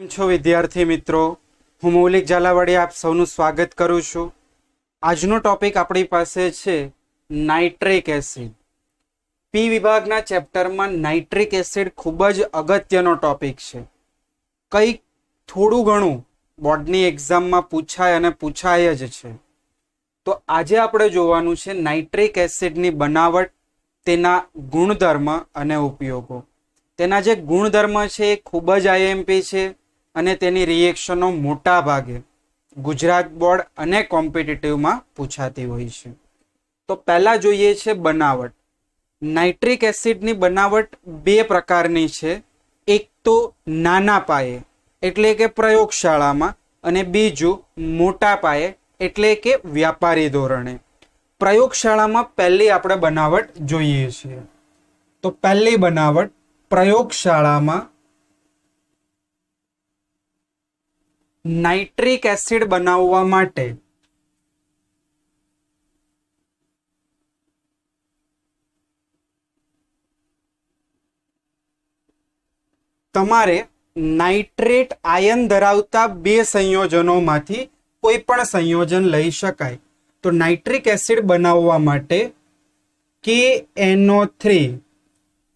કેમ છો વિદ્યાર્થી મિત્રો? હું મૌલિક ઝાલાવાડી આપ સૌનું સ્વાગત કરું છું. આજનો ટોપિક આપણી પાસે છે નાઇટ્રિક એસિડ. પી વિભાગના ચેપ્ટરમાં નાઇટ્રિક એસિડ ખૂબ જ અગત્યનો ટોપિક છે. કંઈક થોડું ઘણું બોર્ડની એક્ઝામમાં પૂછાય અને પૂછાય જ છે. તો આજે આપણે જોવાનું છે નાઇટ્રિક એસિડની બનાવટ, તેના ગુણધર્મ અને ઉપયોગો. તેના જે ગુણધર્મ છે એ ખૂબ જ આઈએમપી છે અને તેની રિએક્શનો મોટા ભાગે ગુજરાત બોર્ડ અને કોમ્પિટિટિવમાં પૂછાતી હોય છે. તો પહેલા જોઈએ છે બનાવટ. નાઇટ્રિક એસિડની બનાવટ બે પ્રકારની છે. એક તો નાના પાયે એટલે કે પ્રયોગશાળામાં, અને બીજું મોટા પાયે એટલે કે વ્યાપારી ધોરણે. પ્રયોગશાળામાં પહેલી આપણે બનાવટ જોઈએ છીએ. તો પહેલી બનાવટ પ્રયોગશાળામાં નાઇટ્રિક એસિડ બનાવવા માટે તમારે નાઇટ્રેટ આયન ધરાવતા બે સંયોજનોમાંથી કોઈ પણ સંયોજન લઈ શકાય. તો નાઇટ્રિક એસિડ બનાવવા માટે KNO3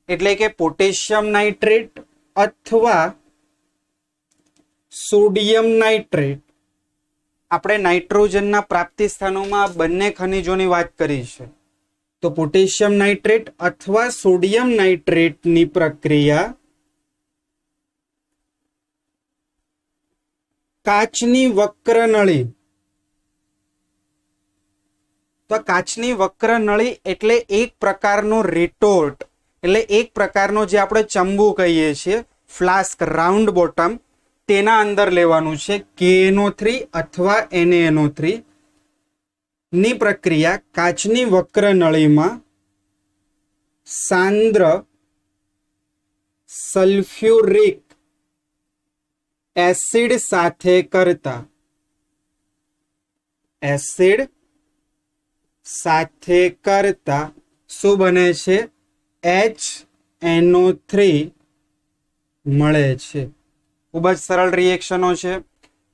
એટલે કે પોટેશિયમ નાઇટ્રેટ અથવા સોડિયમ નાઇટ્રેટ, આપણે નાઇટ્રોજનના પ્રાપ્તિ સ્થાનોમાં બંને ખનિજોની વાત કરી છે. તો પોટેશિયમ નાઇટ્રેટ અથવા સોડિયમ નાઇટ્રેટની પ્રક્રિયા કાચની વક્ર નળી. તો કાચની વક્ર નળી એટલે એક પ્રકારનો રિટોર્ટ, એટલે એક પ્રકારનો જે આપણે ચંબુ કહીએ છીએ, ફ્લાસ્ક રાઉન્ડ બોટમ, તેના અંદર લેવાનું છે KNO3 અથવા NaNO3 ની પ્રક્રિયા કાચની વક્ર નળીમાં સાંદ્ર સલ્ફ્યુરિક એસિડ સાથે કરતા શું બને છે? HNO3 મળે છે. ખૂબ જ સરળ રિએક્શનો છે.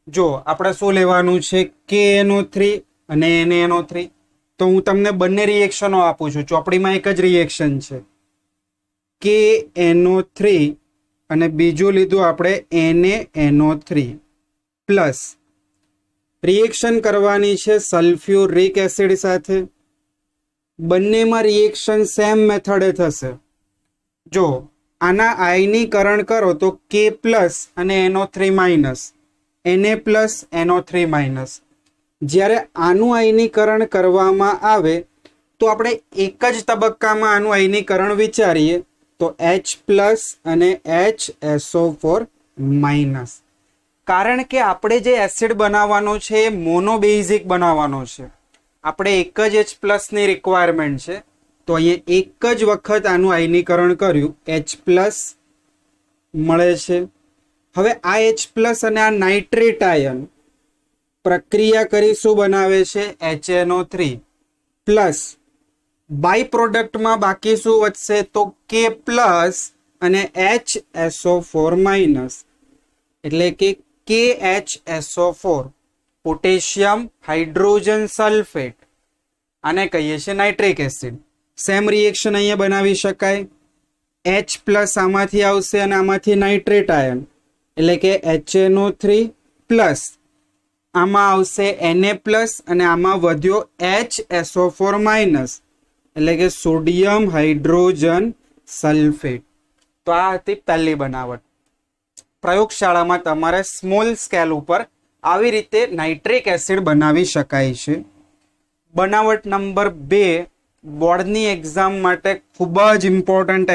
જો આપણે શું લેવાનું છે KNO3 અને NaNO3. તો હું તમને બંને રિએક્શનો આપું છું. ચોપડીમાં એક જ રિએક્શન છે KNO3 અને બીજું લીધું આપણે NaNO3 પ્લસ રિએક્શન કરવાની છે સલ્ફ્યુરિક એસિડ સાથે. બંનેમાં રિએક્શન સેમ મેથડે થશે. જો આના આયનીકરણ કરો તો K પ્લસ અને NO3 minus, Na plus NO3 minus. જ્યારે આનું આયનીકરણ કરવામાં આવે તો આપણે એક જ તબક્કામાં આનું આયનીકરણ વિચારીએ તો H પ્લસ અને HSO4 માઇનસ. કારણ કે આપણે જે એસિડ બનાવવાનો છે એ મોનોબેઝિક બનાવવાનો છે. આપણે એક જ H પ્લસની રિક્વાયરમેન્ટ છે. તો અહીંયા એક જ વખત આનું આયનીકરણ કર્યું, H પ્લસ મળે છે. હવે આ H પ્લસ અને આ નાઇટ્રેટ આયન પ્રક્રિયા કરી શું બનાવે છે? HNO3 પ્લસ બાય પ્રોડક્ટમાં બાકી શું વધશે? તો K પ્લસ અને HSO4 માઇનસ, એટલે કે KHSO4 પોટેશિયમ હાઇડ્રોજન સલ્ફેટ. આને કહીએ છીએ નાઇટ્રિક એસિડ. સેમ રિએક્શન અહીંયા બનાવી શકાય. H પ્લસ આમાંથી આવશે અને આમાંથી નાઇટ્રેટ આયન એટલે કે HNO3 પ્લસ આમાં આવશે Na પ્લસ અને આમાં વધ્યો HSO4 માઇનસ એટલે કે સોડિયમ હાઇડ્રોજન સલ્ફેટ. તો આ હતી પહેલી બનાવટ. પ્રયોગશાળામાં તમારે સ્મોલ સ્કેલ ઉપર આવી રીતે નાઇટ્રિક એસિડ બનાવી શકાય છે. બનાવટ નંબર 2 બોર્ડની એક્ઝામ માટે ખૂબ જ ઇમ્પોર્ટન્ટ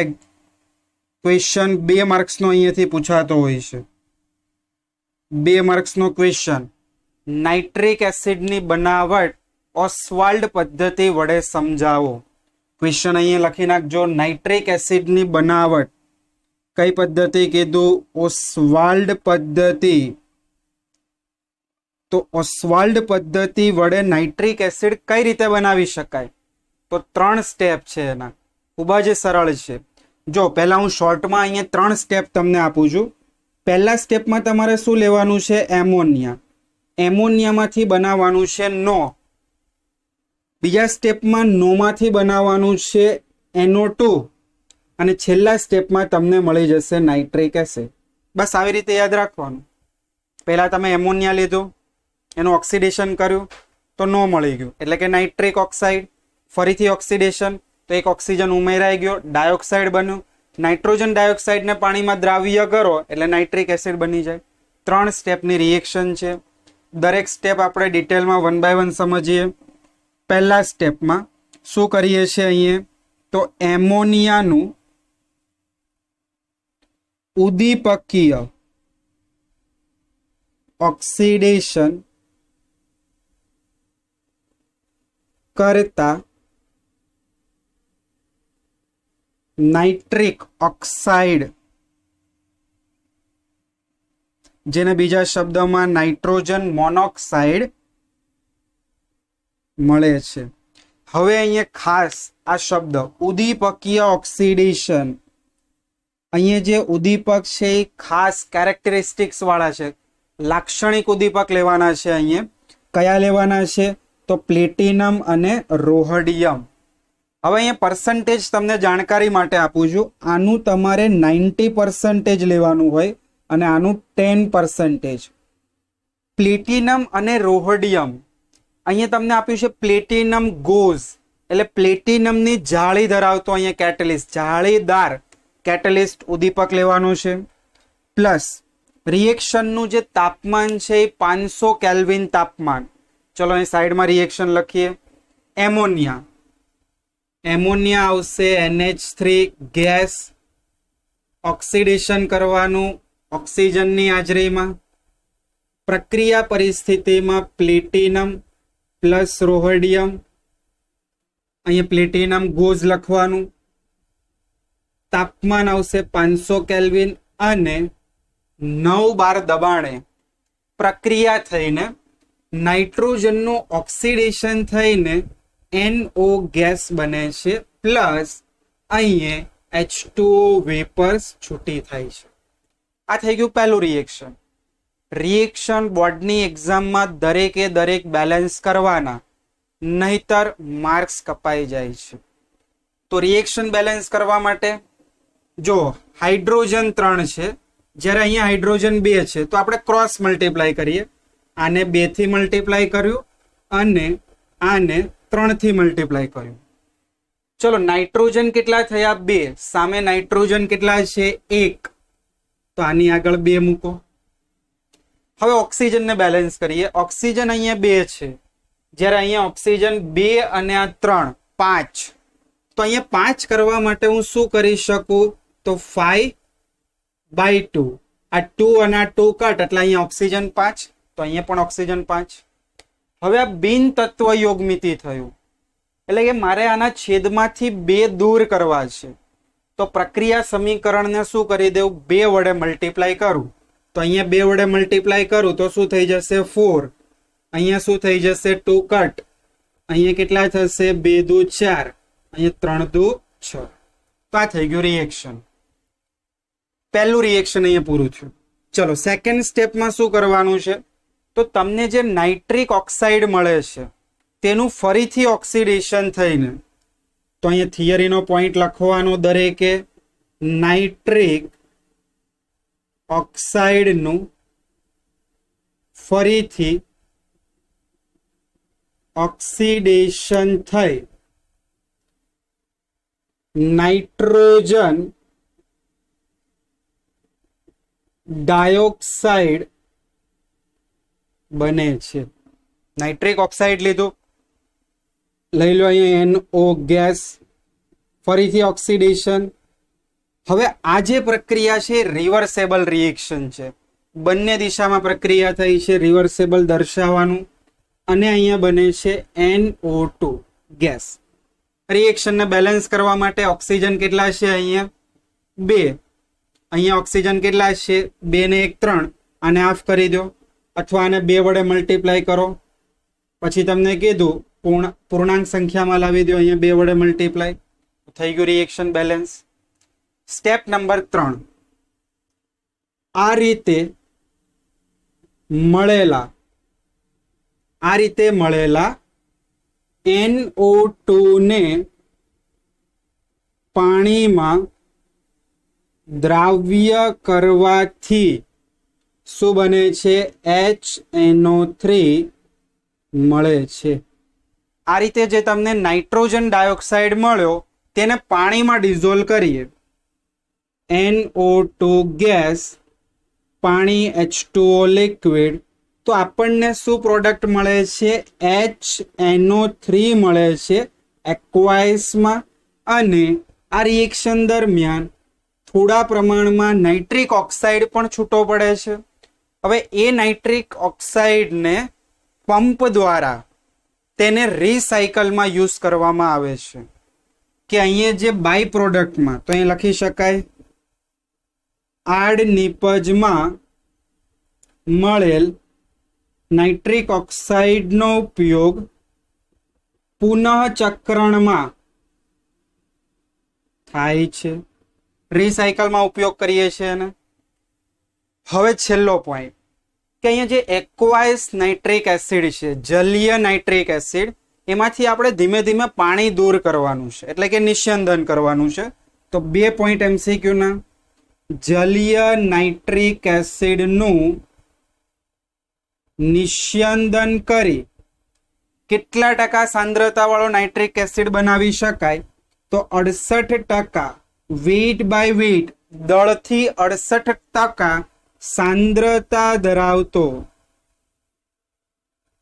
ક્વેશ્ચન, 2 માર્ક્સનો અહીંયાથી પૂછાતો હોય છે. 2 માર્ક્સનો ક્વેશ્ચન. નાઇટ્રિક એસિડની બનાવટ ઓસ્વાલ્ડ પદ્ધતિ વડે સમજાવો. ક્વેશ્ચન અહીંયા લખી નાખજો. નાઇટ્રિક એસિડની બનાવટ કઈ પદ્ધતિ કીધું? ઓસ્વાલ્ડ પદ્ધતિ. તો ઓસ્વાલ્ડ પદ્ધતિ વડે નાઇટ્રિક એસિડ કઈ રીતે બનાવી શકાય? તો 3 સ્ટેપ છે એના, ખૂબ જ સરળ છે. જો પહેલા હું શોર્ટમાં અહીંયા 3 સ્ટેપ તમને આપું છું. પહેલા સ્ટેપમાં તમારે શું લેવાનું છે? એમોનિયા. એમોનિયામાંથી બનાવવાનું છે નો. બીજા સ્ટેપમાં નોમાંથી બનાવવાનું છે NO2 અને છેલ્લા સ્ટેપમાં તમને મળી જશે નાઇટ્રિક એસિડ. બસ આવી રીતે યાદ રાખવાનું. પહેલા તમે એમોનિયા લીધું, એનું ઓક્સિડેશન કર્યું તો નો મળી ગયું એટલે કે નાઇટ્રિક ઓક્સાઇડ. ફરીથી ઓક્સિડેશન તો એક ઓક્સિજન ઉમેરાઈ ગયો, ડાયોક્સાઇડ બન્યું. નાઇટ્રોજન ડાયોક્સાઇડને પાણીમાં દ્રાવ્ય કરો એટલે નાઇટ્રિક એસિડ બની જાય. 3 સ્ટેપની રિએક્શન છે. દરેક સ્ટેપ આપણે ડિટેલમાં 1 બાય 1 સમજીએ. પહેલા સ્ટેપમાં શું કરીએ છીએ અહીંયા? તો એમોનિયાનું ઉદ્દીપકીય ઓક્સિડેશન કરતા નાઇટ્રિક ઓક્સાઇડ, જેને બીજા શબ્દમાં નાઇટ્રોજન મોનોક્સાઇડ મળે છે. હવે અહીંયા ખાસ આ શબ્દ ઉદ્દીપકીય ઓક્સિડેશન, અહીંયા જે ઉદ્દીપક છે એ ખાસ કેરેક્ટરિસ્ટિક્સ વાળા છે, લાક્ષણિક ઉદ્દીપક લેવાના છે. અહીંયા કયા લેવાના છે? તો પ્લેટિનમ અને રોહડિયમ. હવે અહીંયા પર્સન્ટેજ તમને જાણકારી માટે આપું છું. આનું તમારે 90% લેવાનું હોય અને આનું 10%. પ્લેટિનમ અને રોહડિયમ અહીંયા તમને આપ્યું છે પ્લેટિનમ ગોઝ, એટલે પ્લેટિનમની જાળી ધરાવતો અહીંયા કેટેલિસ્ટ, જાળીદાર કેટેલિસ્ટ ઉદ્દીપક લેવાનું છે. પ્લસ રિએક્શનનું જે તાપમાન છે એ 500 કેલ્વિન તાપમાન. ચલો અહીં સાઈડમાં રિએક્શન લખીએ. એમોનિયા આવશે NH3 ગેસ, ઓક્સિડેશન કરવાનું ઓક્સિજનની હાજરીમાં. પ્રક્રિયા પરિસ્થિતિમાં પ્લેટિનમ પ્લસ રોહડિયમ, અહીંયા પ્લેટિનમ ગોઝ લખવાનું. તાપમાન આવશે 500 કેલ્વિન અને 9 બાર દબાણે પ્રક્રિયા થઈને નાઇટ્રોજનનું ઓક્સિડેશન થઈને NO ગેસ બને છે, પ્લસ અહીંયા H2O વેપર્સ છૂટી થાય છે. આ થઈ ગયું પહેલું રિએક્શન. રિએક્શન બોર્ડની એક્ઝામમાં દરેક બેલેન્સ કરવાના, નહીતર માર્ક્સ કપાઈ જાય છે. તો રિએક્શન બેલેન્સ કરવા માટે જો હાઇડ્રોજન 3 છે, જ્યારે અહીંયા હાઇડ્રોજન 2 છે, તો આપણે ક્રોસ મલ્ટીપ્લાય કરીએ. આને 2 થી મલ્ટીપ્લાય કર્યું અને આને 3 થી મલ્ટીપ્લાય કર્યું. ચલો નાઇટ્રોજન કેટલા થયા? 2. સામે નાઇટ્રોજન કેટલા છે? 1. તો આની આગળ 2 મૂકો. હવે ઓક્સિજનને બેલેન્સ કરીએ. ઓક્સિજન અહીંયા 2 છે, જ્યારે અહીંયા ઓક્સિજન 2 અને આ 3 5. તો અહીંયા 5 કરવા માટે હું શું કરી શકું? તો 5/2. આ 2 અને આ 2 કટ એટલે અહીંયા ઓક્સિજન 5, તો અહીંયા પણ ઓક્સિજન 5. હવે આ બિન તત્વ યોગમિતિ થયું, એટલે કે મારે આના છેદમાંથી 2 દૂર કરવા છે. તો પ્રક્રિયા સમીકરણને શું કરી દેવું? 2 વડે મલ્ટીપ્લાય કરું. તો અહીંયા 2 વડે મલ્ટીપ્લાય કરું તો શું થઈ જશે? 4. અહીંયા શું થઈ જશે? 2 કટ. અહીંયા કેટલા થશે? 2 દુ 4, અહીંયા 3 દુ 6. તો આ થઈ ગયું રિએક્શન. પહેલું રિએક્શન અહીંયા પૂરું થયું. ચલો સેકન્ડ સ્ટેપમાં શું કરવાનું છે? તો તમને જે નાઇટ્રિક ઓક્સાઇડ મળે છે તેનું ફરીથી ઓક્સિડેશન થઈને, તો અહીંયા થિયરીનો પોઈન્ટ લખવાનો દરેકે, નાઇટ્રિક ઓક્સાઇડનું ફરીથી ઓક્સિડેશન થઈ નાઇટ્રોજન ડાયોક્સાઇડ બને છે. નાઇટ્રિક ઓક્સાઇડ લીધું, લઈ લો અહીંયા NO ગેસ, ફરીથી ઓક્સિડેશન. હવે આ જે પ્રક્રિયા છે રિવર્સેબલ રિએક્શન છે. બંને દિશામાં પ્રક્રિયા થઈ છે, રિવર્સેબલ દર્શાવવાનું. અને અહીંયા બને છે NO2 ગેસ. રિએક્શનને બેલેન્સ કરવા માટે ઓક્સિજન કેટલા છે? અહીંયા 2. અહીંયા ઓક્સિજન કેટલા છે? 2 ને 1 3. આને હાફ કરી દો અથવા આને 2 વડે મલ્ટીપ્લાય કરો. પછી તમને કીધું પૂર્ણાંક સંખ્યામાં લાવી દો. અહીંયા 2 વડે મલ્ટીપ્લાય થઈ ગયું રિએક્શન બેલેન્સ. Step number 3. આ રીતે મળેલા NO2 ને પાણીમાં દ્રાવ્ય કરવાથી શું બને છે? HNO3 મળે છે. આ રીતે જે તમને નાઇટ્રોજન ડાયોક્સાઇડ મળ્યો તેને પાણીમાં ડિઝોલ્વ કરીએ, NO2 ગેસ, પાણી H2O લિક્વિડ, તો આપણને શું પ્રોડક્ટ મળે છે? HNO3 મળે છે એક્વાઇસમાં. અને આ રિએક્શન દરમિયાન થોડા પ્રમાણમાં નાઇટ્રિક ઓક્સાઇડ પણ છૂટો પડે છે. હવે એ નાઇટ્રિક ઓક્સાઇડને પંપ દ્વારા તેને રિસાયકલમાં યુઝ કરવામાં આવે છે. કે અહીંયા જે બાય પ્રોડક્ટમાં, તો અહીં લખી શકાય આડ નિપજમાં મળેલ નાઇટ્રિક ઓક્સાઇડનો ઉપયોગ પુનઃચક્રણમાં થાય છે, રિસાયકલમાં ઉપયોગ કરીએ છીએ. અને હવે છેલ્લો પોઈન્ટ કે અહીંયા જે એક્વાઇસ નાઇટ્રિક એસિડ છે, જલીય નાઇટ્રિક એસિડ, એમાંથી આપણે ધીમે ધીમે પાણી દૂર કરવાનું છે, એટલે કે નિસ્યંદન કરવાનું છે. તો 2 પોઈન્ટ MCQ ના, જલીય નાઇટ્રિક એસિડનું નિસ્યંદન કરી કેટલા ટકા સાંદ્રતા વાળો નાઇટ્રિક એસિડ બનાવી શકાય? તો 68%, વેઇટ બાય વેઇટ, દળથી 68% સાંદ્રતા ધરાવતો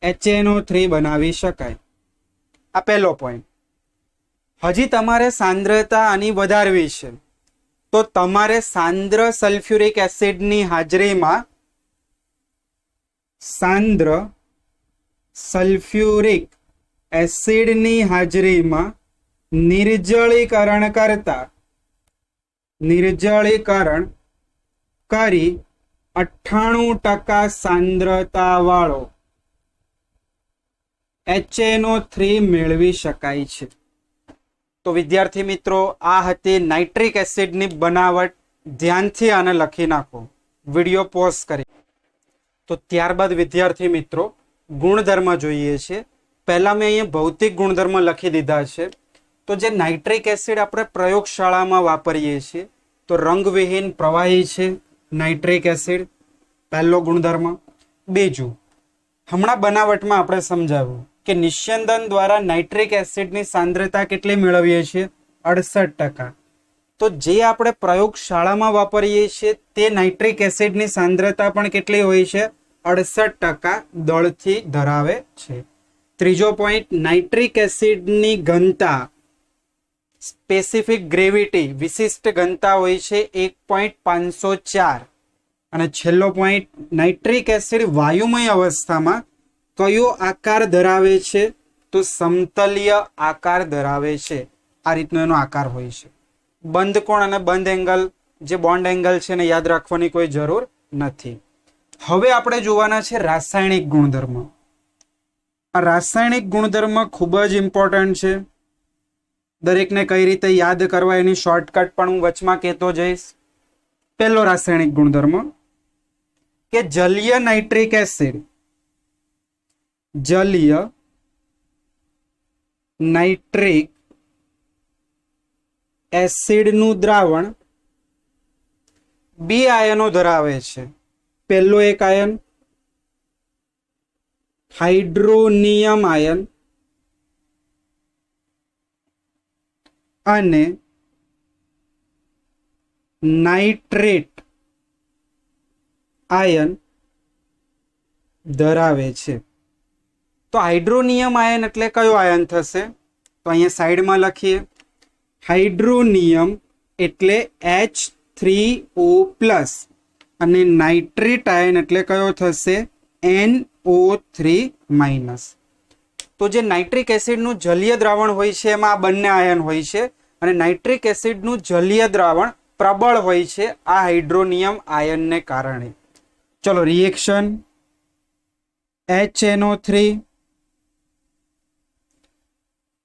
HNO3 બનાવી શકાય. આ પહેલો પોઈન્ટ. હજી તમારે સાંદ્રતા આની વધારવી છે, તો તમારે સાંદ્ર સલ્ફ્યુરિક એસિડની હાજરીમાં નિર્જળીકરણ કરી 98% સાંદ્રતા વાળો HNO3 મેળવી શકાય છે. તો વિદ્યાર્થી મિત્રો, આ હતી નાઇટ્રિક એસિડની બનાવટ. ધ્યાનથી આને લખી નાખો, વિડીયો પોઝ કરી. તો ત્યારબાદ વિદ્યાર્થી મિત્રો ગુણધર્મ જોઈએ છે. પહેલા મેં અહીંયા ભૌતિક ગુણધર્મ લખી દીધા છે. તો જે નાઇટ્રિક એસિડ આપણે પ્રયોગશાળામાં વાપરીએ છીએ, તો રંગવિહીન પ્રવાહી છે નાઇટ્રિક એસિડ, પહેલો ગુણધર્મ. બીજું, હમણાં બનાવટમાં આપણે સમજાવ્યું કે નિસ્યંદન દ્વારા નાઇટ્રિક એસિડની સાંદ્રતા કેટલી મેળવીએ છીએ? 68%. તો જે આપણે પ્રયોગશાળામાં વાપરીએ છીએ તે નાઇટ્રિક એસિડની સાંદ્રતા પણ કેટલી હોય છે? 68% દળથી ધરાવે છે. ત્રીજો પોઈન્ટ, નાઇટ્રિક એસિડની ઘનતા, સ્પેસિફિક ગ્રેવિટી, વિશિષ્ટ ઘનતા હોય છે 1.504. અને છેલ્લો પોઈન્ટ, નાઇટ્રિક એસિડ વાયુમય અવસ્થામાં કયો આકાર ધરાવે છે? તો સમતલીય આકાર ધરાવે છે. આ રીતનો એનો આકાર હોય છે. બંધ કોણ અને બંધ એંગલ, જે બોન્ડ એંગલ છે, ને યાદ રાખવાની કોઈ જરૂર નથી. હવે આપણે જોવાના છે રાસાયણિક ગુણધર્મ. આ રાસાયણિક ગુણધર્મ ખૂબ જ ઇમ્પોર્ટન્ટ છે. દરેકને કઈ રીતે યાદ કરવા એની શોર્ટકટ પણ હું વચમાં કહેતો જઈશ. પહેલો રાસાયણિક ગુણધર્મ કે જલીય નાઇટ્રિક એસિડ, જલીય નાઇટ્રિક એસિડનું દ્રાવણ 2 આયનો ધરાવે છે. પહેલો એક આયન હાઇડ્રોનિયમ આયન અને નાઇટ્રેટ આયન ધરાવે છે. તો હાઇડ્રોનિયમ આયન એટલે કયો આયન થશે? તો અહીંયા સાઈડમાં લખીએ, હાઇડ્રોનિયમ એટલે H3O+ અને નાઇટ્રેટ આયન એટલે કયો થશે? NO3-. તો જે નાઇટ્રિક એસિડનું જલીય દ્રાવણ હોય છે એમાં આ બંને આયન હોય છે, અને નાઇટ્રિક એસિડનું જલીય દ્રાવણ પ્રબળ હોય છે આ હાઇડ્રોનિયમ આયનને કારણે. ચલો રિએક્શન, HNO3,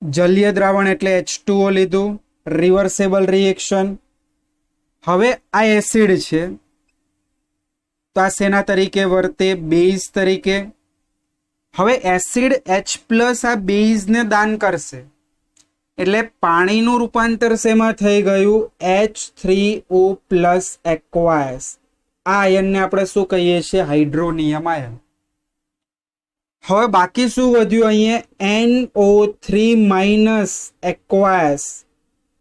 જલીય દ્રાવણ એટલે H2O લીધું, રિવર્સેબલ રિએક્શન. હવે આ એસિડ છે તો આ શેના તરીકે વર્તે? બેઝ તરીકે. હવે એસિડ H+ આ બેઝને દાન કરશે એટલે પાણીનું રૂપાંતર શેમાં થઈ ગયું? H3O+ એક્વાયસ. આ આયનને આપણે શું કહીએ છીએ? Hydronium ion. હવે બાકી શું વધ્યું અહીંયા? NO3- એક્વાયસ.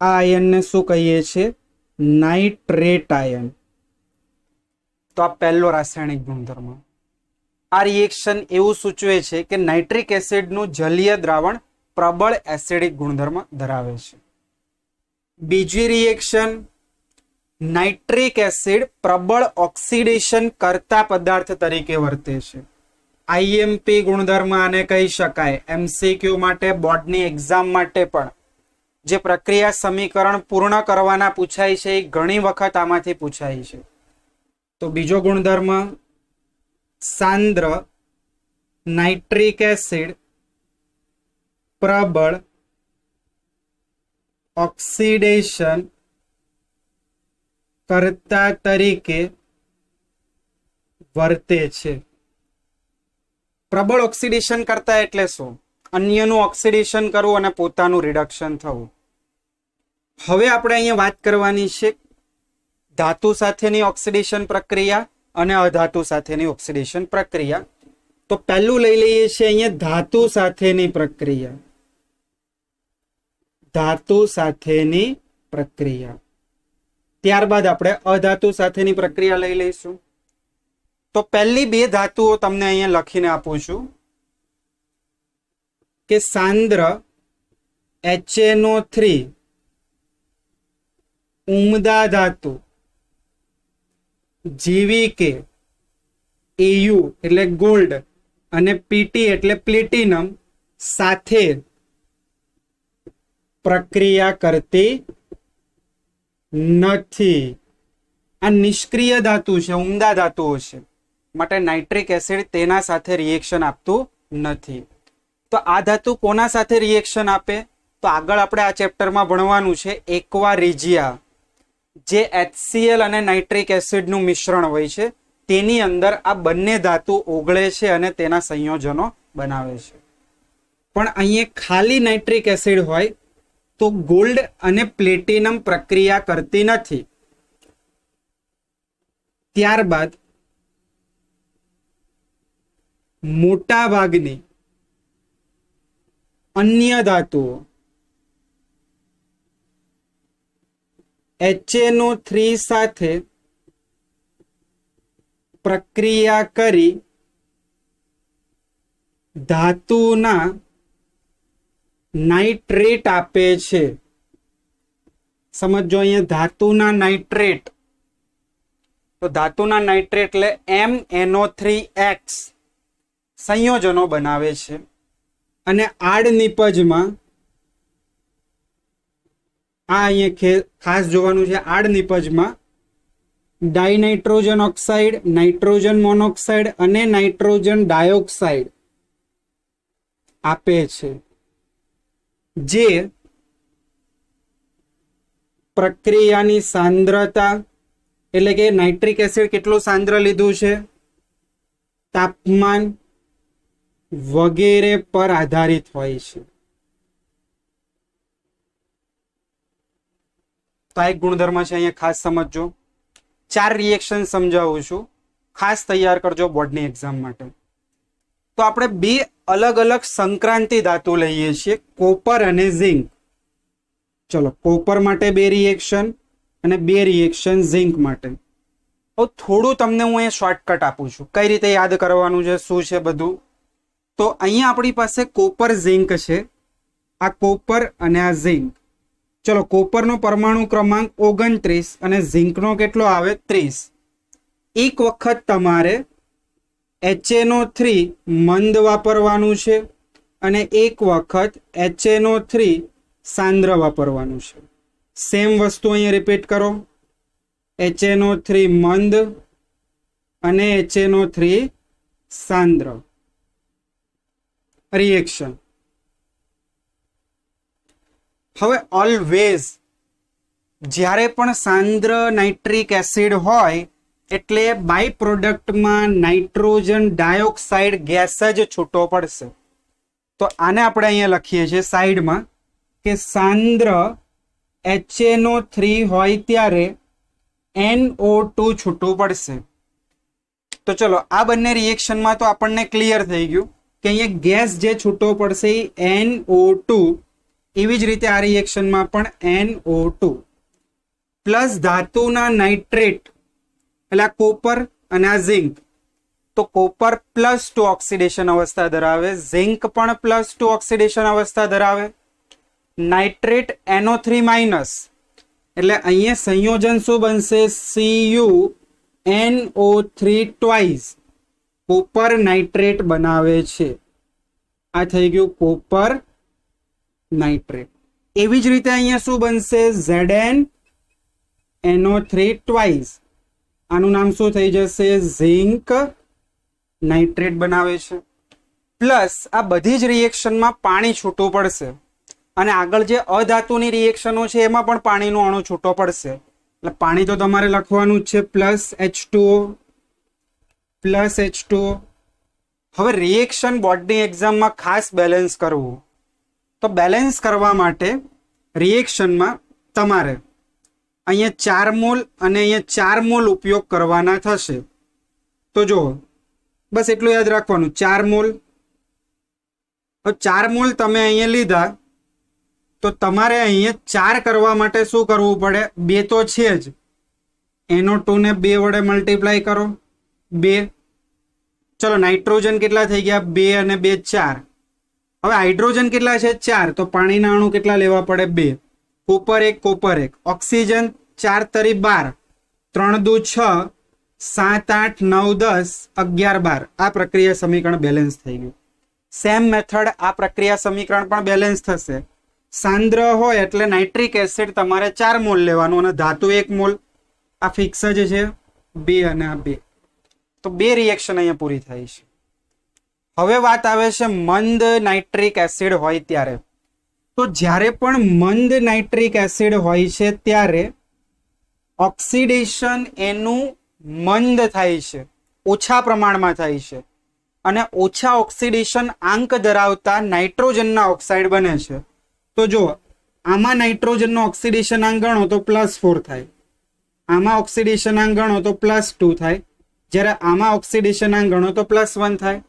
આ આયનને શું કહીએ છીએ? Nitrate ion. તો આ પહેલો રાસાયણિક ગુણધર્મ. આ રિએક્શન એવું સૂચવે છે કે નાઇટ્રિક એસિડનું જલીય દ્રાવણ પ્રબળ એસિડિક ગુણધર્મ ધરાવે છે. બીજી રિએક્શન, નાઇટ્રિક એસિડ પ્રબળ ઓક્સિડેશન કરતા પદાર્થ તરીકે વર્તે છે. IMP ગુણધર્મ આને કહી શકાય. MCQ માટે, બોર્ડની એક્ઝામ માટે પણ જે પ્રક્રિયા સમીકરણ પૂર્ણ કરવાના પૂછાય છે એ ઘણી વખત આમાંથી પૂછાય છે. તો બીજો ગુણધર્મ, સાંદ્ર નાઇટ્રિક એસિડ પ્રબળ ઓક્સિડેશન કરતા તરીકે વર્તે છે. પ્રબળ ઓક્સિડેશન કરતા એટલે શું? અન્યનું ઓક્સિડેશન કરવું અને પોતાનું રિડક્શન થવું. હવે આપણે અહીંયા વાત કરવાની છે ધાતુ સાથેની ઓક્સિડેશન પ્રક્રિયા અને અધાતુ સાથેની ઓક્સિડેશન પ્રક્રિયા. તો પહેલું લઈ લઈએ છીએ અહીંયા ધાતુ સાથેની પ્રક્રિયા. ધાતુ સાથેની પ્રક્રિયા. ત્યારબાદ આપણે અધાતુ સાથેની પ્રક્રિયા લઈ લઈશું. તો પહેલી બે ધાતુઓ તમને અહીંયા લખીને આપું છું કે સાંદ્ર HNO3 ઉમદા ધાતુ GVK AU એટલે ગોલ્ડ અને PT એટલે પ્લેટિનમ સાથે પ્રક્રિયા કરતી નથી. આ નિષ્ક્રિય ધાતુ છે, ઉમદા ધાતુઓ છે, માટે નાઇટ્રિક એસિડ તેના સાથે રિએક્શન આપતું નથી. તો આ ધાતુ કોના સાથે રિએક્શન આપે? તો આગળ આપણે આ ચેપ્ટરમાં ભણવાનું છે એક્વા રિજિયા, જે HCl અને નાઇટ્રિક એસિડનું મિશ્રણ હોય છે તેની અંદર આ બંને ધાતુ ઓગળે છે અને તેના સંયોજનો બનાવે છે. પણ અહીંયા ખાલી નાઇટ્રિક એસિડ હોય તો ગોલ્ડ અને પ્લેટિનમ પ્રક્રિયા કરતી નથી. ત્યારબાદ મોટા ભાગની અન્ય ધાતુઓ HNO3 સાથે પ્રક્રિયા કરી ધાતુના નાઇટ્રેટ આપે છે. સમજો અહીંયા ધાતુના નાઇટ્રેટ. તો ધાતુના નાઇટ્રેટ એટલે MnO3X સંયોજનો બનાવે છે અને આડ નિપજમાં આ અહીંયા ખાસ જોવાનું છે, આડ નિપજમાં ડાયનાઇટ્રોજન ઓક્સાઇડ, નાઇટ્રોજન મોનોક્સાઇડ અને નાઇટ્રોજન ડાયોક્સાઇડ આપે છે, જે પ્રક્રિયાની સાંદ્રતા એટલે કે નાઇટ્રિક એસિડ કેટલું સાંદ્ર લીધું છે, તાપમાન વગેરે પર આધારિત હોય છે. તો આ એક ગુણધર્મ છે, અહીંયા ખાસ સમજજો. 4 રિએક્શન સમજાવું છું, ખાસ તૈયાર કરજો બોર્ડની એક્ઝામ માટે. તો આપણે બે અલગ અલગ સંક્રાંતિ ધાતુ લઈએ છીએ, કોપર અને ઝિંક. ચલો, કોપર માટે 2 રિએક્શન અને 2 રિએક્શન ઝિંક માટે. હવે થોડું તમને હું એ શોર્ટકટ આપું છું, કઈ રીતે યાદ કરવાનું છે, શું છે બધું. તો અહીંયા આપણી પાસે કોપર ઝિંક છે, આ કોપર અને આ ઝિંક. ચલો, કોપરનો પરમાણુ ક્રમાંક 29 અને ઝિંકનો કેટલો આવે? 30. એક વખત તમારે HNO3 મંદ વાપરવાનું છે અને એક વખત HNO3 સાંદ્ર વાપરવાનું છે. સેમ વસ્તુ અહીંયા રિપીટ કરો, HNO3 મંદ અને HNO3 સાંદ્ર. રિએક્શન. હવે ઓલવેઝ જ્યારે પણ સાંદ્ર નાઇટ્રિક એસિડ હોય એટલે બાય પ્રોડક્ટમાં નાઇટ્રોજન ડાયોક્સાઇડ ગેસ જ છૂટો પડશે. તો આને આપણે અહીંયા લખીએ છીએ સાઈડમાં કે સાંદ્ર HNO3 હોય ત્યારે NO2 છૂટું પડશે. તો ચલો આ બંને રિએક્શનમાં તો આપણને ક્લિયર થઈ ગયું કે અહીંયા ગેસ જે છૂટો પડશે એ NO2, એવી જ રીતે આ રિએક્શનમાં પણ NO2 પ્લસ ધાતુના નાઇટ્રેટ એટલે આ કોપર અને આ ઝિંક. તો કોપર +2 ઓક્સિડેશન અવસ્થા ધરાવે, ઝિંક પણ +2 ઓક્સિડેશન અવસ્થા ધરાવે, નાઇટ્રેટ NO3 માઇનસ એટલે અહીંયા સંયોજન શું બનશે? CuNO3 ટ્વાઇસ કોપર નાઇટ્રેટ બનાવે છે. આ થઈ ગયું કોપર નાઇટ્રેટ. એવી જ રીતે અહીંયા શું બનશે? ZnNO3 twice. આનું નામ શું થઈ જશે? ઝિંક નાઇટ્રેટ બનાવે છે. પ્લસ આ બધી જ રિએક્શનમાં પાણી છૂટું પડશે અને આગળ જે અધાતુની રિએક્શનો છે એમાં પણ પાણીનો અણુ છૂટો પડશે. એટલે પાણી તો તમારે લખવાનું જ છે +H2O. હવે રિએક્શન બોર્ડની એક્ઝામમાં ખાસ બેલેન્સ કરવું. તો બેલેન્સ કરવા માટે રિએક્શનમાં તમારે અહીંયા 4 મોલ અને અહીંયા 4 મોલ ઉપયોગ કરવાના થશે. તો જો બસ એટલું યાદ રાખવાનું, 4 મોલ. 4 મોલ તમે અહીંયા લીધા તો તમારે અહીંયા 4 કરવા માટે શું કરવું પડે? 2 તો છે જ, NO2 ને 2 વડે મલ્ટીપ્લાય કરો, 2. ચલો નાઇટ્રોજન કેટલા થઈ ગયા? 2 અને 2 4. હવે હાઇડ્રોજન કેટલા છે? 4. તો પાણીના અણુ કેટલા લેવા પડે? 2. Copper 1 copper 1. ઓક્સિજન 4 તરી 12, 3 દુ 6, 7 8 9 10 11 12. આ પ્રક્રિયા સમીકરણ બેલેન્સ થઈ ગયું. સેમ મેથડ આ પ્રક્રિયા સમીકરણ પણ બેલેન્સ થશે. સાંદ્ર હોય એટલે નાઇટ્રિક એસિડ તમારે 4 મોલ લેવાનું અને ધાતુ 1 મોલ. આ ફિક્સ જ છે, 2 અને આ 2. તો 2 રિએક્શન અહીંયા પૂરી થઈ છે. હવે વાત આવે છે મંદ નાઇટ્રિક એસિડ હોય ત્યારે. તો જ્યારે પણ મંદ નાઇટ્રિક એસિડ હોય છે ત્યારે ઓક્સિડેશન એનું મંદ થાય છે, ઓછા પ્રમાણમાં થાય છે અને ઓછા ઓક્સિડેશન આંક ધરાવતા નાઇટ્રોજનના ઓક્સાઇડ બને છે. તો જો આમાં નાઇટ્રોજનનો ઓક્સિડેશન આંક ગણો તો +4 થાય, આમાં ઓક્સિડેશન આંક ગણો તો +2 થાય, જ્યારે આમાં ઓક્સિડેશન આંક ગણો તો +1 થાય.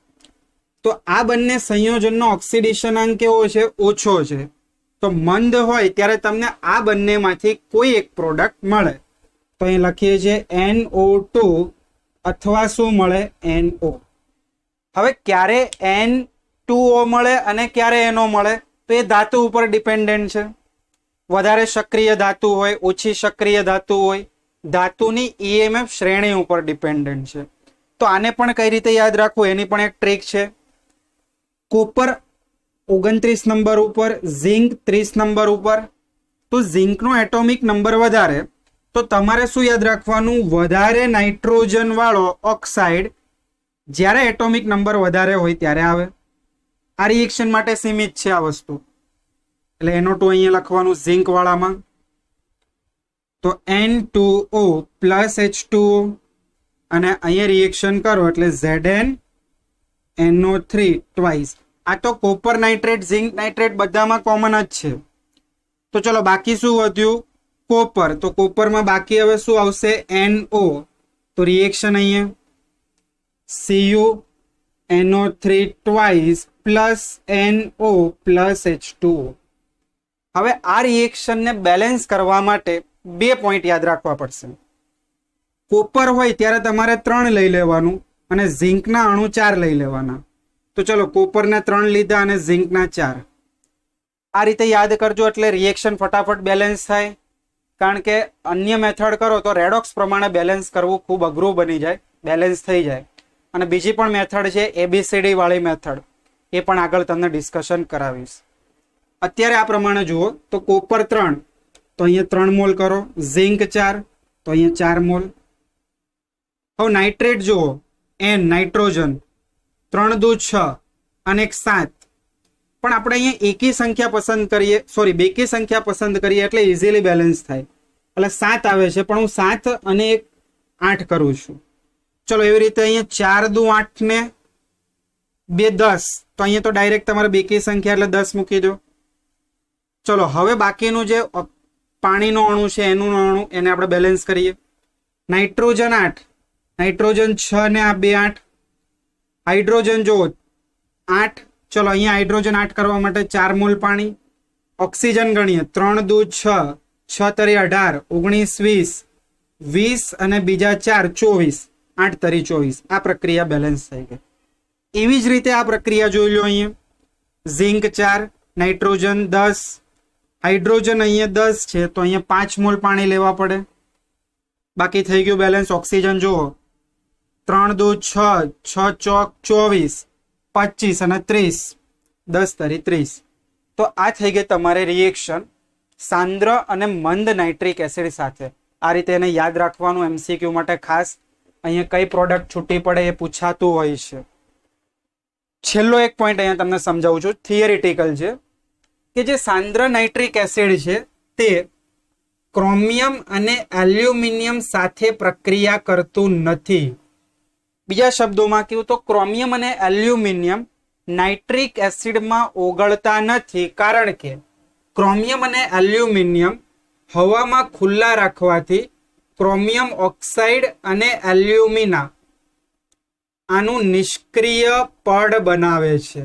તો આ બંને સંયોજનનો ઓક્સિડેશન આંક કેવો છે? ઓછો છે. તો મંદ હોય ત્યારે તમને આ બંનેમાંથી કોઈ એક પ્રોડક્ટ મળે. તો અહીં લખીએ છીએ NO2 અથવા શું મળે? NO. હવે ક્યારે N2O મળે અને ક્યારે NO મળે તો એ ધાતુ ઉપર ડિપેન્ડન્ટ છે. વધારે સક્રિય ધાતુ હોય, ઓછી સક્રિય ધાતુ હોય, ધાતુની EMF શ્રેણી ઉપર ડિપેન્ડન્ટ છે. તો આને પણ કઈ રીતે યાદ રાખવું એની પણ એક ટ્રીક છે. કોપર 29 નંબર ઉપર, ઝિંક 30 નંબર ઉપર. તો ઝિંકનો એટોમિક નંબર વધારે તો તમારે શું યાદ રાખવાનું? વધારે નાઇટ્રોજન વાળો ઓક્સાઇડ જ્યારે એટોમિક નંબર વધારે હોય ત્યારે આવે. આ રિએક્શન માટે સીમિત છે આ વસ્તુ. એટલે NO2 અહીંયા લખવાનું ઝિંક વાળામાં. તો N2O પ્લસ H2O અને અહીંયા રિએક્શન કરો એટલે ZnNO3 ટ્વાઇસ. આ તો કોપર નાઇટ્રેટ, ઝિંક નાઇટ્રેટ બધામાં કોમન જ છે. તો ચલો બાકી શું વધ્યું? કોપર. તો કોપરમાં બાકી હવે શું આવશે? NO. તો રિએક્શન અહીંયા CuNO3 twice plus NO plus H2O. હવે આ રિએક્શનને બેલેન્સ કરવા માટે 2 પોઈન્ટ યાદ રાખવા પડશે. કોપર હોય ત્યારે તમારે 3 લઈ લેવાનું અને ઝિંકના અણુ 4 લઈ લેવાના. તો ચલો કોપરના 3 લીધા અને ઝિંકના 4. આ રીતે યાદ કરજો એટલે રિએક્શન ફટાફટ બેલેન્સ થાય. કારણ કે અન્ય મેથડ કરો તો રેડોક્સ પ્રમાણે બેલેન્સ કરવું ખૂબ અઘરું બની જાય, બેલેન્સ થઈ જાય. અને બીજી પણ મેથડ છે ABCD વાળી મેથડ, એ પણ આગળ તમને ડિસ્કશન કરાવીશ. અત્યારે આ પ્રમાણે જુઓ તો કોપર 3 તો અહીંયા 3 મોલ કરો, ઝિંક 4 તો અહીંયા 4 મોલ. હવે નાઇટ્રેટ જુઓ, N નાઇટ્રોજન 3 દુ 6 અને 7. પણ આપણે અહીંયા એકી સંખ્યા પસંદ કરીએ, સોરી બેકી સંખ્યા પસંદ કરીએ એટલે ઇઝીલી બેલેન્સ થાય. એટલે 7 આવે છે, પણ હું 7 અને 1 8 કરું છું. ચલો એવી રીતે અહીંયા 4 દુ 8 ને 2 10, તો અહીંયા તો ડાયરેક્ટ તમારે બેકી સંખ્યા એટલે 10 મૂકી દો. ચલો હવે બાકીનું જે પાણીનો અણુ છે એનું અણુ એને આપણે બેલેન્સ કરીએ. નાઇટ્રોજન 8, નાઇટ્રોજન 6 ને આ 2 8, હાઇડ્રોજન જો 8. ચલો અહીંયા હાઇડ્રોજન 8 કરવા માટે 4 મોલ પાણી. ઓક્સિજન ગણીએ 3 દુ 6, 6 તરી 18, 19 20, 20 અને બીજા 4 24, 8 તરી 24. આ પ્રક્રિયા બેલેન્સ થઈ ગઈ. એવી જ રીતે આ પ્રક્રિયા જોઈ લો. અહીંયા ઝિંક 4, નાઇટ્રોજન 10, હાઇડ્રોજન અહીંયા 10 છે તો અહીંયા 5 મોલ પાણી લેવા પડે. બાકી થઈ ગયું બેલેન્સ. ઓક્સિજન જુઓ 3 દુ 6, 6 ચોક 24, 25 અને 30, 10 તરી 30. તો આ થઈ ગઈ તમારે રિએક્શન સાંદ્ર અને મંદ નાઇટ્રિક એસિડ સાથે. આ રીતે એને યાદ રાખવાનું એમસીક્યુ માટે ખાસ. અહીંયા કઈ પ્રોડક્ટ છૂટી પડે એ પૂછાતું હોય છે. છેલ્લો એક પોઈન્ટ અહીંયા તમને સમજાવું છું, થિયરિટિકલ છે, કે જે સાંદ્ર નાઇટ્રિક એસિડ છે તે ક્રોમિયમ અને એલ્યુમિનિયમ સાથે પ્રક્રિયા કરતું નથી. બીજા શબ્દોમાં કહ્યું તો ક્રોમિયમ અને એલ્યુમિનિયમ નાઇટ્રિક એસિડમાં ઓગળતા નથી, કારણ કે ક્રોમિયમ અને એલ્યુમિનિયમ હવામાં ખુલ્લા રાખવાથી ક્રોમિયમ ઓક્સાઇડ અને એલ્યુમિના આનું નિષ્ક્રિય પડ બનાવે છે.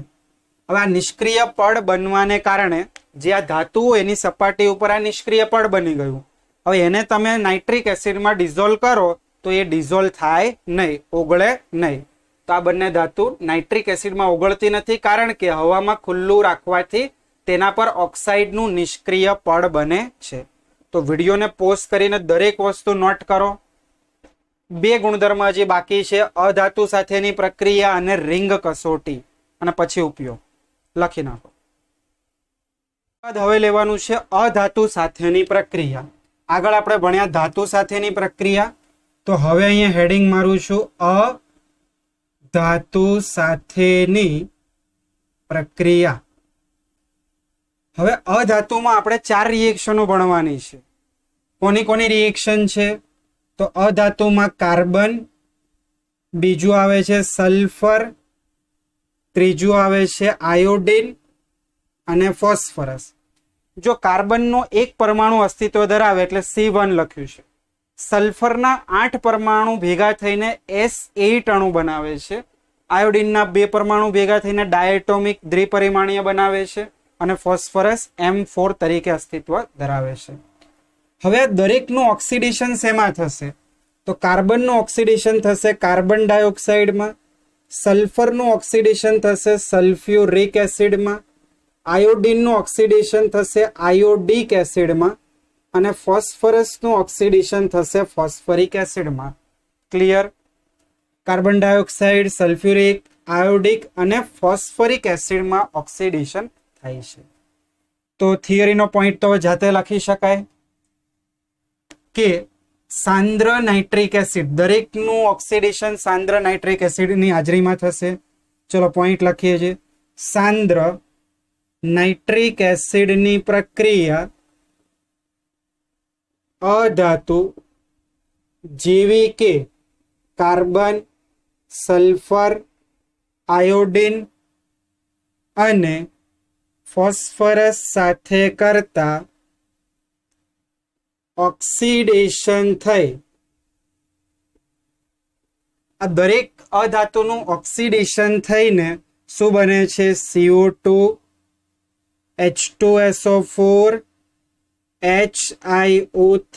હવે આ નિષ્ક્રિય પડ બનવાને કારણે જે આ ધાતુ એની સપાટી ઉપર આ નિષ્ક્રિય પડ બની ગયું. હવે એને તમે નાઇટ્રિક એસિડમાં ડિઝોલ્વ કરો તો એ ડિઝોલ્વ થાય નહીં, ઓગળે નહીં. તો આ બંને ધાતુ નાઇટ્રિક એસિડમાં ઓગળતી નથી, કારણ કે હવામાં ખુલ્લું રાખવાથી તેના પર ઓક્સાઇડનું નિષ્ક્રિય પડ બને છે. તો વિડીયોને પોઝ કરીને દરેક વસ્તુ નોટ કરો. 2 ગુણધર્મ હજી બાકી છે, અધાતુ સાથેની પ્રક્રિયા અને રિંગ કસોટી, અને પછી ઉપયોગ લખી નાખો. હવે લેવાનું છે અધાતુ સાથેની પ્રક્રિયા. આગળ આપણે ભણ્યા ધાતુ સાથેની પ્રક્રિયા, તો હવે અહીંયા હેડિંગ મારું છું અધાતુ સાથેની પ્રક્રિયા. હવે અધાતુમાં આપણે 4 રિએક્શનો ભણવાની છે. કોની કોની રિએક્શન છે? તો અધાતુમાં કાર્બન, બીજું આવે છે સલ્ફર, ત્રીજું આવે છે આયોડિન અને ફોસ્ફરસ. જો કાર્બનનો એક પરમાણુ અસ્તિત્વ ધરાવે એટલે C1 લખ્યું છે. સલ્ફરના 8 પરમાણુ ભેગા થઈને S8 અણુ બનાવે છે. આયોડિનના 2 પરમાણુ ભેગા થઈને ડાયટોમિક દ્વિપરિમાણીય બનાવે છે. અને ફોસ્ફરસ M4 તરીકે અસ્તિત્વ ધરાવે છે. હવે દરેકનું ઓક્સિડેશન શેમાં થશે? તો કાર્બનનું ઓક્સિડેશન થશે કાર્બન ડાયોક્સાઇડમાં, સલ્ફરનું ઓક્સિડેશન થશે સલ્ફ્યુરિક એસિડમાં, આયોડિનનું ઓક્સિડેશન થશે આયોડિક એસિડમાં, અને ફોસ્ફરસનું ઓક્સિડેશન થશે ફોસ્ફરિક એસિડમાં. Clear? Carbon dioxide, sulphuric, iodic અને ફોસ્ફરિક એસિડમાં ઓક્સિડેશન થાય છે. તો થિયરીનો પોઈન્ટ તો જાતે લખી શકાય કે સાંદ્ર નાઇટ્રિક એસિડ, દરેકનું ઓક્સિડેશન સાંદ્ર નાઇટ્રિક એસિડની હાજરીમાં થશે. ચલો પોઈન્ટ લખીએ છીએ. સાંદ્ર નાઇટ્રિક એસિડની પ્રક્રિયા અધાતુ જેવી કે કાર્બન, સલ્ફર, આયોડિન અને ફોસ્ફરસ સાથે કરતા ઓક્સિડેશન થઈ આ દરેક અધાતુનું ઓક્સિડેશન થઈને શું બને છે? CO2, H2SO4, HiO3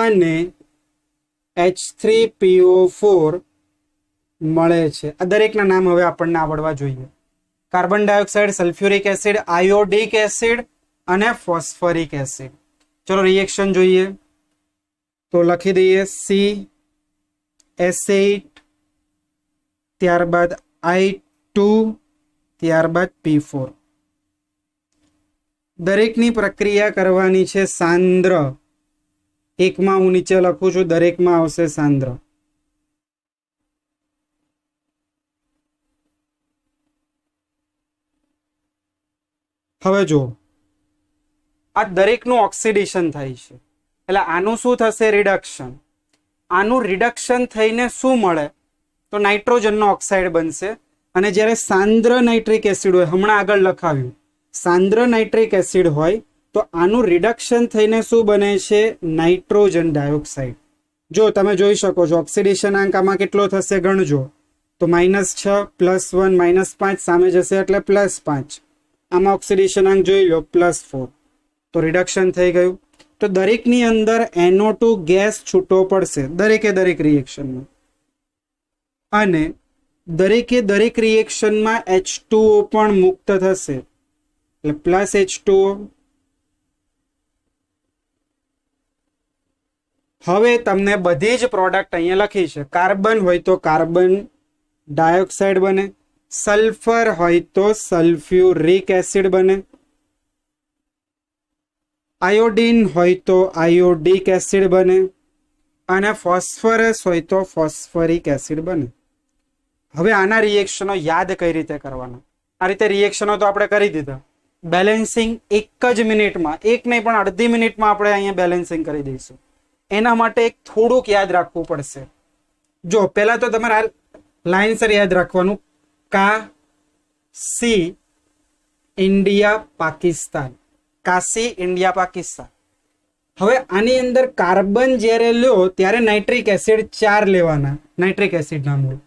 અને H3PO4 મળે છે. આ દરેકના નામ હવે આપણને આવડવા જોઈએ. Carbon dioxide, sulphuric acid, iodic acid અને ફોસ્ફરિક એસિડ. ચલો રિએક્શન જોઈએ. તો લખી દઈએ C8, ત્યારબાદ I2, ત્યારબાદ P4. દરેકની પ્રક્રિયા કરવાની છે સાંદ્ર. એકમાં હું નીચે લખું છું, દરેકમાં આવશે સાંદ્ર. હવે જો આ દરેકનું ઓક્સિડેશન થાય છે એટલે આનું શું થશે? રિડક્શન. આનું રિડક્શન થઈને શું મળે તો નાઇટ્રોજનનો ઓક્સાઇડ બનશે અને જ્યારે સાંદ્ર નાઇટ્રિક એસિડ હોય હમણાં આગળ લખાવ્યું સાંદ્ર નાઇટ્રિક એસિડ હોય તો આનું રિડક્શન થઈને શું બને છે નાઇટ્રોજન ડાયોક્સાઇડ જો તમે જોઈ શકો છો ઓક્સિડેશન આંક આમાં કેટલો થશે ગણજો તો -6 +1 -5 સામે જશે એટલે +5 આમાં ઓક્સિડેશન આંક જોઈ લો +4 તો રિડક્શન થઈ ગયું તો દરેકની અંદર NO2 ગેસ છૂટો પડશે દરેકે દરેક રિએક્શનમાં અને દરેકે દરેક રિએક્શનમાં H2O પણ મુક્ત થશે એટલે +H2O હવે તમને બધી જ પ્રોડક્ટ અહીંયા લખી છે કાર્બન હોય તો કાર્બન ડાયોક્સાઇડ બને સલ્ફર હોય તો સલ્ફ્યુરિક એસિડ બને આયોડીન હોય તો આયોડિક એસિડ બને અને ફોસ્ફરસ હોય તો ફોસ્ફરિક એસિડ બને હવે આના રિએક્શનો યાદ કઈ રીતે કરવાના આ રીતે રિએક્શનો તો આપણે કરી દીધા બેલેન્સિંગ એક જ મિનિટમાં એક નહીં પણ અડધી મિનિટમાં આપણે અહીંયા બેલેન્સિંગ કરી દઈશું એના માટે એક થોડુંક યાદ રાખવું પડશે જો પહેલા તો તમારે આ લાઇનસર યાદ રાખવાનું કાશી ઇન્ડિયા પાકિસ્તાન કાશી ઇન્ડિયા પાકિસ્તાન હવે આની અંદર કાર્બન જ્યારે લ્યો ત્યારે નાઇટ્રિક એસિડ 4 લેવાના નાઇટ્રિક એસિડના મૂળ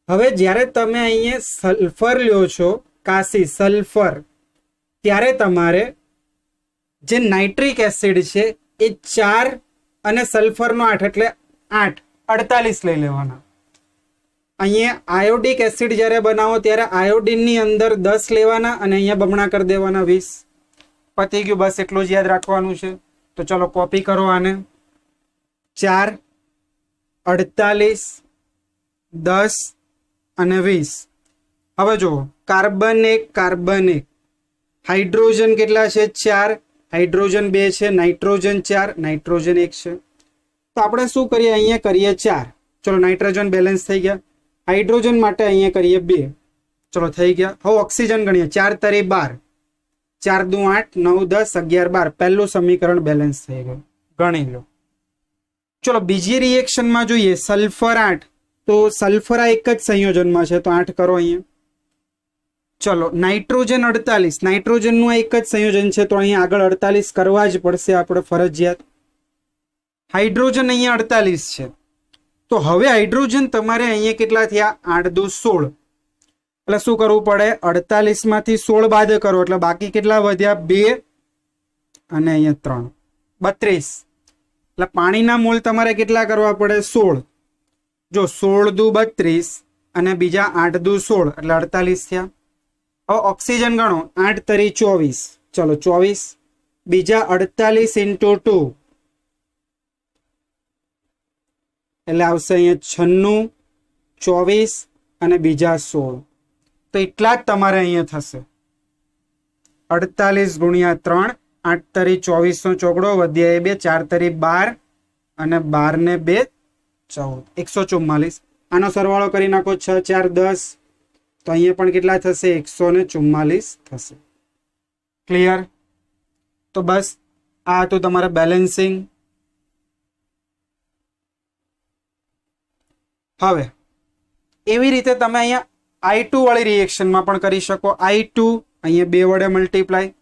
હવે જ્યારે તમે અહીંયા સલ્ફર લ્યો છો કાશી સલ્ફર ત્યારે તમારે જે નાઇટ્રિક એસિડ છે એ 4 અને સલ્ફરનો 8 એટલે 8 48 લઈ લેવાના અહીંયા આયોડિક એસિડ જ્યારે બનાવો ત્યારે આયોડિનની અંદર 10 લેવાના અને અહીંયા બમણા કરી દેવાના 20 પતી ગયું બસ એટલું જ યાદ રાખવાનું છે તો ચલો કોપી કરો આને 4 48 10 અને 20 હવે જુઓ કાર્બન 1 હાઇડ્રોજન કેટલા છે 4 હાઇડ્રોજન 2 છે નાઇટ્રોજન 4 નાઇટ્રોજન 1 છે તો આપણે શું કરીએ અહીંયા કરીએ 4 ચલો નાઇટ્રોજન બેલેન્સ થઈ ગયા હાઇડ્રોજન માટે અહીંયા કરીએ 2 ચલો થઈ ગયા હવે ઓક્સિજન ગણીએ 4 તરી 12 4 દુ 8 9 10 11 12 પહેલું સમીકરણ બેલેન્સ થઈ ગયું ગણી લો ચલો બીજી રિએક્શનમાં જોઈએ સલ્ફર 8 તો સલ્ફર આ એક જ સંયોજનમાં છે તો 8 કરો અહીંયા ચલો નાઇટ્રોજન 48 નાઇટ્રોજનનું એક જ સંયોજન છે તો અહીંયા આગળ 48 કરવા જ પડશે આપણે ફરજિયાત હાઇડ્રોજન અહીંયા 48 છે તો હવે હાઇડ્રોજન તમારે અહીંયા કેટલા થયા 8 દુ 16 એટલે શું કરવું પડે 48 માંથી 16 બાદ કરો એટલે બાકી કેટલા વધ્યા 2 અને અહીંયા 3 32 એટલે પાણીના મોલ તમારે કેટલા કરવા પડે 16 જો 16 દુ 32 અને બીજા 8 દુ 16 એટલે 48 થયા હવે ઓક્સિજન ગણો 8 તરી 24 ચલો 24 બીજા 48 × 2 એટલે આવશે અહીંયા 96 24 અને બીજા 16 તો એટલા જ તમારે અહીંયા થશે 48 × 3 8 તરી 24 નો ચોકડો વધ્યા 2 4 તરી 12 અને 12 ને 2 14 144 આનો સરવાળો કરી નાખો 6 4 10 તો અહીંયા પણ કેટલા થશે 144 થશે ક્લિયર તો બસ આ તો તમારે બેલેન્સિંગ હવે એવી રીતે તમે અહીંયા I2 વાળી રિએક્શનમાં પણ કરી શકો I2 અહીંયા 2 વડે મલ્ટીપ્લાય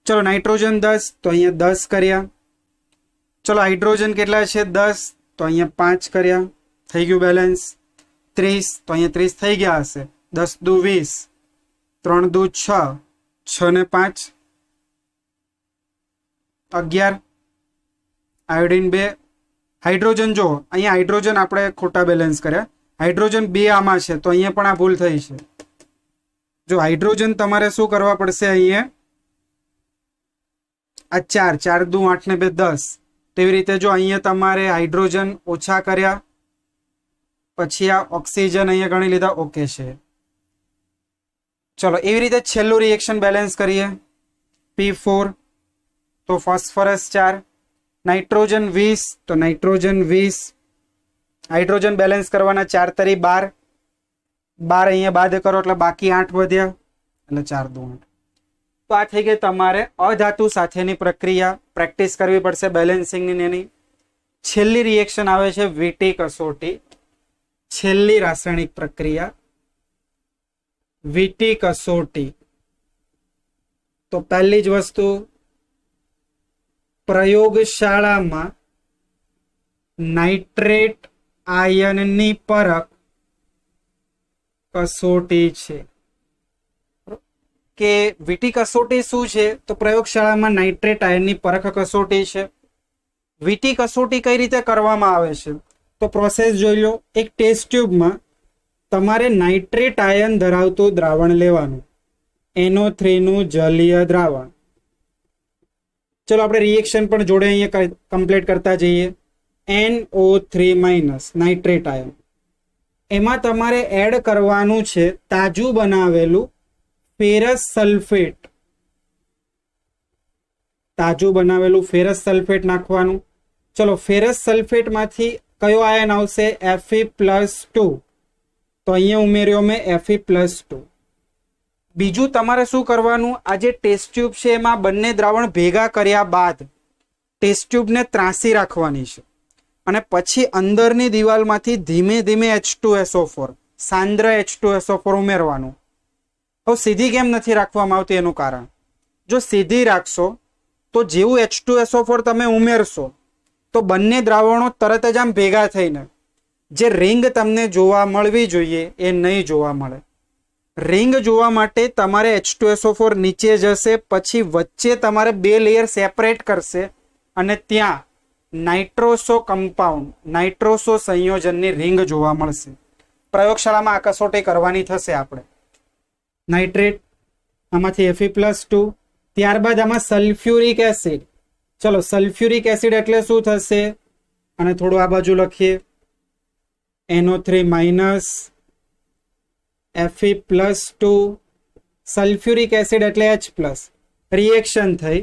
ચલો નાઇટ્રોજન 10 તો અહીંયા 10 કર્યા ચલો હાઇડ્રોજન કેટલા છે 10 તો અહીંયા 5 કર્યા થઈ ગયું બેલેન્સ 30 તો અહીંયા 30 થઈ ગયા હશે 10 દુ 20 3 દુ 6 6 ને 5 11 આયોડિન 2 હાઇડ્રોજન જો અહીંયા હાઇડ્રોજન આપણે ખોટા બેલેન્સ કર્યા હાઇડ્રોજન 2 આમાં છે તો અહીંયા પણ આ ભૂલ થઈ છે જો હાઇડ્રોજન તમારે શું કરવા પડશે અહીંયા આ 4 4 દુ 8 ને 2 10 તેવી રીતે જો અહીંયા તમારે હાઇડ્રોજન ઓછા કર્યા પછી આ ઓક્સિજન અહીંયા ગણી લીધા ઓકે છે ચલો એવી રીતે છેલ્લું રિએક્શન બેલેન્સ કરીએ P4 તો ફોસ્ફરસ 4 નાઇટ્રોજન 20 તો નાઇટ્રોજન 20 હાઇડ્રોજન બેલેન્સ કરવાના 4 તરી 12 12 અહીંયા બાદ કરો એટલે બાકી 8 વધ્યા એટલે 4 દુ 8 તો આ થઈ ગઈ તમારે અધાતુ સાથેની પ્રક્રિયા પ્રેક્ટિસ કરવી પડશે બેલેન્સિંગની એની છેલ્લી રિએક્શન આવે છે વીટી કસોટી, છેલ્લી રાસાયણિક પ્રક્રિયા વીટી કસોટી. તો પહેલી જ વસ્તુ, પ્રયોગશાળામાં નાઇટ્રેટ આયનની પરખ કસોટી છે. કે વીટી કસોટી શું છે? તો પ્રયોગશાળામાં નાઇટ્રેટ આયનની પરખ કસોટી છે. વીટી કસોટી કઈ રીતે કરવામાં આવે છે? તો પ્રોસેસ જોઈ લો. એક ટેસ્ટ ટ્યુબમાં તમારે નાઇટ્રેટ આયન ધરાવતું દ્રાવણ લેવાનું, NO3 નું જલીય દ્રાવણ. ચલો આપણે રિએક્શન પણ જોડે અહીંયા કમ્પ્લીટ કરતા જઈએ. NO3- નાઇટ્રેટ આયન, એમાં તમારે એડ કરવાનું છે તાજું બનાવેલું ફેરસ સલ્ફેટ. તાજું બનાવેલું ફેરસ સલ્ફેટ નાખવાનું. ચલો ફેરસ સલ્ફેટમાંથી કયો આયન આવશે? Fe+2. તો અહીંયા ઉમેર્યો મેં Fe+2. બીજું તમારે શું કરવાનું? આ જે ટેસ્ટ ટ્યુબ છે એમાં બંને દ્રાવણ ભેગા કર્યા બાદ ટેસ્ટ ટ્યુબને ત્રાંસી રાખવાની છે અને પછી અંદરની દિવાલમાંથી ધીમે ધીમે H2SO4 સાંદ્ર H2SO4 ઉમેરવાનું. હવે સીધી કેમ નથી રાખવામાં આવતી એનું કારણ, જો સીધી રાખશો તો જેવું H2SO4 તમે ઉમેરશો તો બંને દ્રાવણો તરત જ આમ ભેગા થઈને જે રિંગ તમને જોવા મળવી જોઈએ એ નહીં જોવા મળે. રિંગ જોવા માટે તમારે H2SO4 નીચે જશે, પછી વચ્ચે તમારે બે લેયર સેપરેટ કરશે અને ત્યાં નાઇટ્રોસો કમ્પાઉન્ડ, નાઇટ્રોસો સંયોજનની રિંગ જોવા મળશે. પ્રયોગશાળામાં આ કસોટી કરવાની થશે આપણે. નાઇટ્રેટ, આમાંથી Fe+2, ત્યારબાદ આમાં સલ્ફ્યુરિક એસિડ. ચલો સલ્ફ્યુરિક એસિડ એટલે શું થશે? અને થોડું આ બાજુ લખીએ, NO3- Fe+2, સલ્ફ્યુરિક એસિડ એટલે H+. રિએક્શન થઈ,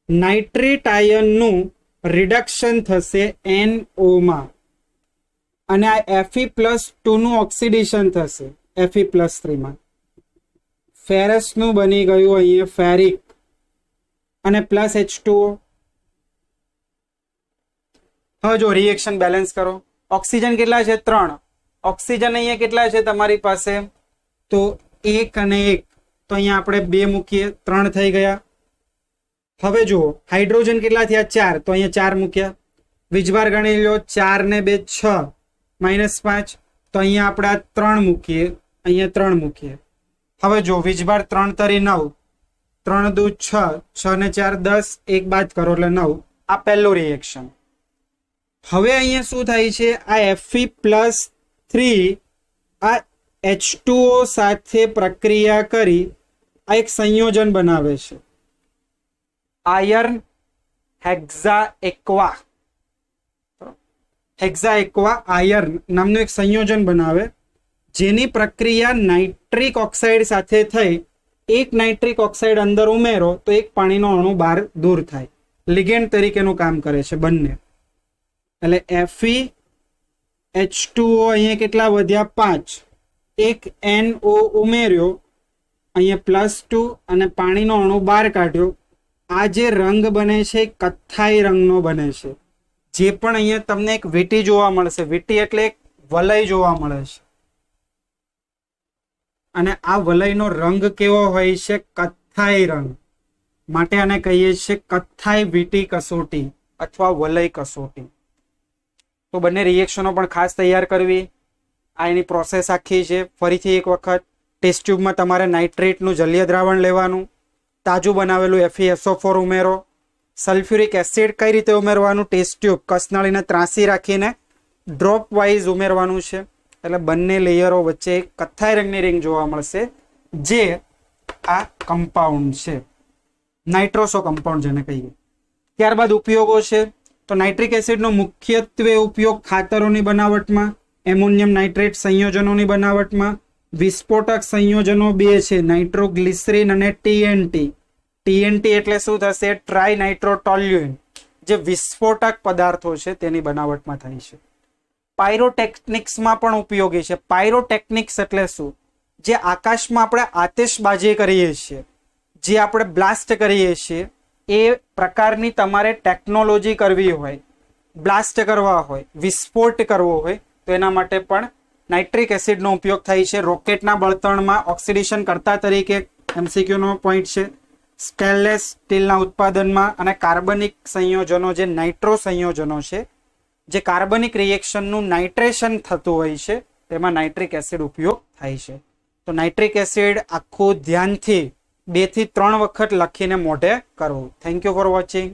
નાઇટ્રેટ આયનનું રિડક્શન થશે NO માં અને આ Fe+2 નું ઓક્સિડેશન થશે Fe+3 માં. ફેરસનું બની ગયું અહીંયા ફેરિક અને પ્લસ H2O. હવે જો રિએક્શન બેલેન્સ કરો. ઓક્સિજન કેટલા છે? 3. ઓક્સિજન અહીંયા કેટલા છે તમારી પાસે? તો 1 અને 1. તો અહીંયા આપણે 2 મૂકીએ, 3 થઈ ગયા. હવે જુઓ હાઇડ્રોજન કેટલા થયા? 4. તો અહીંયા 4 મૂક્યા. વીજભાર ગણી લો, 4 ને 2 6 -5. તો અહીંયા આપણે આ 3 મૂકીએ, અહીંયા 3 મૂકીએ. હવે જો વીજભાર 3 તરી 9, 3 દુ 6, 6 ને 4 10, 1 બાદ કરો એટલે 9. આ પહેલું રિએક્શન. હવે અહીંયા શું થાય છે? આ Fe+3 આ H2O સાથે પ્રક્રિયા કરી આ એક સંયોજન બનાવે છે, આયર્ન હેક્ઝાએક્વા. હેક્ઝાએક્વા આયર્ન નામનું એક સંયોજન બનાવે, જેની પ્રક્રિયા નાઇટ્રિક ઓક્સાઇડ સાથે થઈ. એક નાઇટ્રિક ઓક્સાઇડ અંદર ઉમેરો તો એક પાણીનો અણુ બહાર દૂર થાય. લિગેન્ડ તરીકેનું કામ કરે છે બંને. એટલે FeH2O અહીંયા કેટલા વધ્યા? 5. એક NO ઉમેર્યો, અહીંયા +2 અને પાણીનો અણુ બહાર કાઢ્યો. આ જે રંગ બને છે કથ્થાઈ રંગનો બને છે. જે પણ અહીંયા તમને એક વીટી જોવા મળશે, વીટી એટલે એક વલય જોવા મળે છે અને આ વલયનો રંગ કેવો હોય છે? કથ્થાઈ રંગ. માટે આને કહીએ છીએ કથ્થાઈ વીટી કસોટી અથવા વલય કસોટી. તો બંને રિએક્શનો પણ ખાસ તૈયાર કરવી. આ એની પ્રોસેસ આખી છે. ફરીથી એક વખત ટેસ્ટ ટ્યુબમાં તમારે નાઇટ્રેટનું જલીય દ્રાવણ લેવાનું, તાજું બનાવેલું FeSO4 ઉમેરો, સલ્ફ્યુરિક એસિડ કઈ રીતે ઉમેરવાનું? ટેસ્ટ ટ્યુબ કસનળીને ત્રાંસી રાખીને ડ્રોપ વાઇઝ ઉમેરવાનું છે. એટલે બંને લેયરો વચ્ચે એક કથ્થાઈ રંગની રિંગ જોવા મળશે, જે આ કમ્પાઉન્ડ છે, નાઇટ્રોસો કમ્પાઉન્ડ જેને કહીએ. ત્યારબાદ ઉપયોગો છે. તો નાઇટ્રિક એસિડનો મુખ્યત્વે ઉપયોગ ખાતરોની બનાવટમાં, એમોનિયમ નાઇટ્રેટ સંયોજનોની બનાવટમાં. વિસ્ફોટક સંયોજનો 2 છે, નાઇટ્રોગ્લિસરીન અને TNT. TNT એટલે શું થશે? ટ્રાય નાઇટ્રોટોલ્યુઇન. જે વિસ્ફોટક પદાર્થો છે તેની બનાવટમાં થાય છે. પાયરોટેક્નિક્સમાં પણ ઉપયોગી છે. પાયરોટેક્નિક્સ એટલે શું? જે આકાશમાં આપણે આતિશબાજી કરીએ છીએ, જે આપણે બ્લાસ્ટ કરીએ છીએ, એ પ્રકારની તમારે ટેકનોલોજી કરવી હોય બ્લાસ્ટ કરવા હોય, વિસ્ફોટ કરવો હોય તો એના માટે પણ નાઇટ્રિક એસિડનો ઉપયોગ થાય છે. રોકેટના બળતણમાં ઓક્સિડેશન કરતા તરીકે MCQનો પોઈન્ટ છે. સ્ટેનલેસ સ્ટીલના ઉત્પાદનમાં અને કાર્બનિક સંયોજનો જે નાઇટ્રો સંયોજનો છે, જે કાર્બનિક રિએક્શનનું નાઇટ્રેશન થતું હોય છે, તેમાં નાઇટ્રિક એસિડ ઉપયોગ થાય છે. તો નાઇટ્રિક એસિડ આખું ધ્યાનથી 2 થી 3 વખત લખીને મોઢે કરવું. Thank you for watching.